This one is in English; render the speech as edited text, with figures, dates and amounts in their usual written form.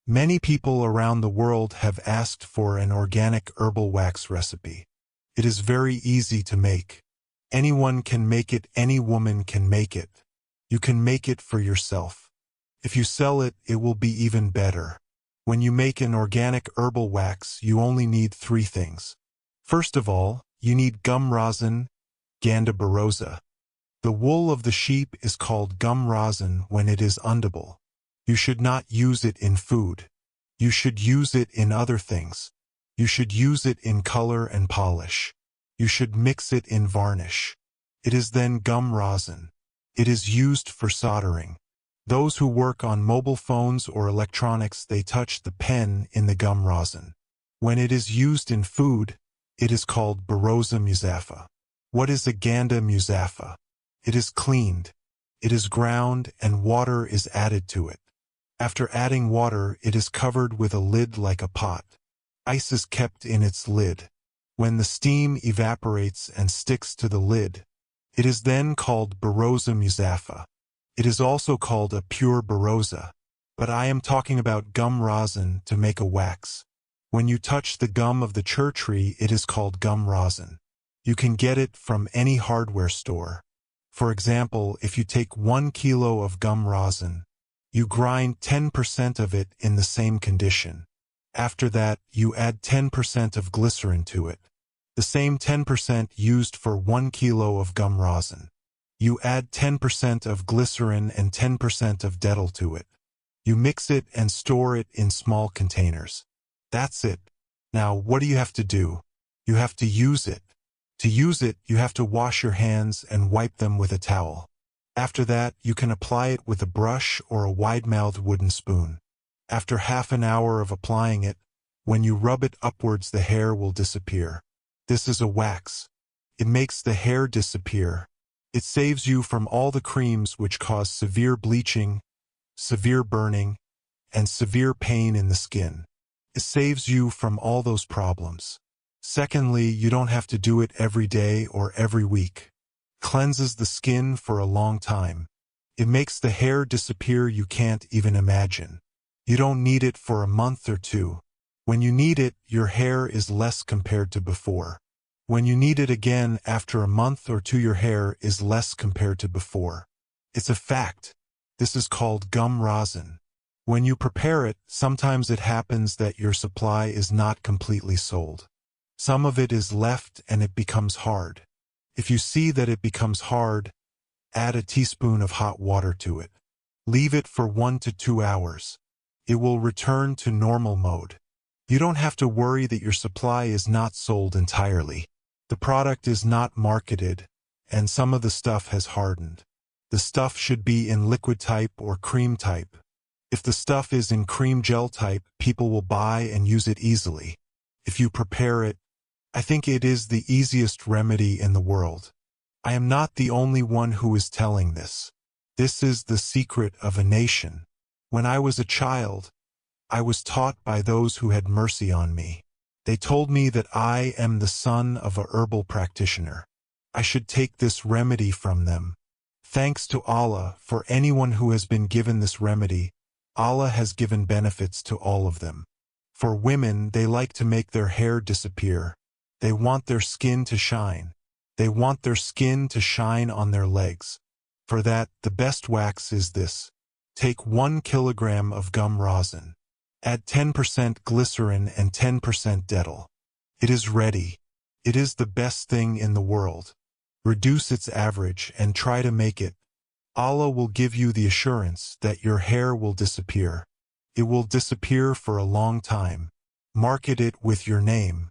Many people around the world have asked for an organic herbal wax recipe. It is very easy to make. Anyone can make it, any woman can make it. You can make it for yourself. If you sell it, it will be even better. When you make an organic herbal wax, you only need 3 things. First of all, you need gum rosin, Ganda barosa. The wool of the sheep is called gum rosin when it is undible. You should not use it in food. You should use it in other things. You should use it in color and polish. You should mix it in varnish. It is then gum rosin. It is used for soldering. Those who work on mobile phones or electronics, they touch the pen in the gum rosin. When it is used in food, it is called barosa muzafa. What is a Ganda muzafa? It is cleaned. It is ground and water is added to it. After adding water, it is covered with a lid like a pot. Ice is kept in its lid. When the steam evaporates and sticks to the lid, it is then called barosa muzafa. It is also called a pure barosa, but I am talking about gum rosin to make a wax. When you touch the gum of the chur tree, it is called gum rosin. You can get it from any hardware store. For example, if you take 1 kilo of gum rosin, you grind 10% of it in the same condition. After that, you add 10% of glycerin to it. The same 10% used for 1 kilo of gum rosin. You add 10% of glycerin and 10% of dettol to it. You mix it and store it in small containers. That's it. Now, what do you have to do? You have to use it. To use it, you have to wash your hands and wipe them with a towel. After that, you can apply it with a brush or a wide-mouthed wooden spoon. After half an hour of applying it, when you rub it upwards, the hair will disappear. This is a wax. It makes the hair disappear. It saves you from all the creams which cause severe bleaching, severe burning, and severe pain in the skin. It saves you from all those problems. Secondly, you don't have to do it every day or every week. Cleanses the skin for a long time. It makes the hair disappear you can't even imagine. You don't need it for a month or 2. When you need it, your hair is less compared to before. When you need it again after a month or 2, your hair is less compared to before. It's a fact. This is called gum rosin. When you prepare it, sometimes it happens that your supply is not completely sold. Some of it is left and it becomes hard. If you see that it becomes hard, add a teaspoon of hot water to it. Leave it for 1 to 2 hours. It will return to normal mode. You don't have to worry that your supply is not sold entirely. The product is not marketed, and some of the stuff has hardened. The stuff should be in liquid type or cream type. If the stuff is in cream gel type, people will buy and use it easily. If you prepare it, I think it is the easiest remedy in the world. I am not the only one who is telling this. This is the secret of a nation. When I was a child, I was taught by those who had mercy on me. They told me that I am the son of a herbal practitioner. I should take this remedy from them. Thanks to Allah for anyone who has been given this remedy. Allah has given benefits to all of them. For women, they like to make their hair disappear. They want their skin to shine. They want their skin to shine on their legs. For that, the best wax is this. Take 1 kilogram of gum rosin. Add 10% glycerin and 10% dettol. It is ready. It is the best thing in the world. Reduce its average and try to make it. Allah will give you the assurance that your hair will disappear. It will disappear for a long time. Market it with your name.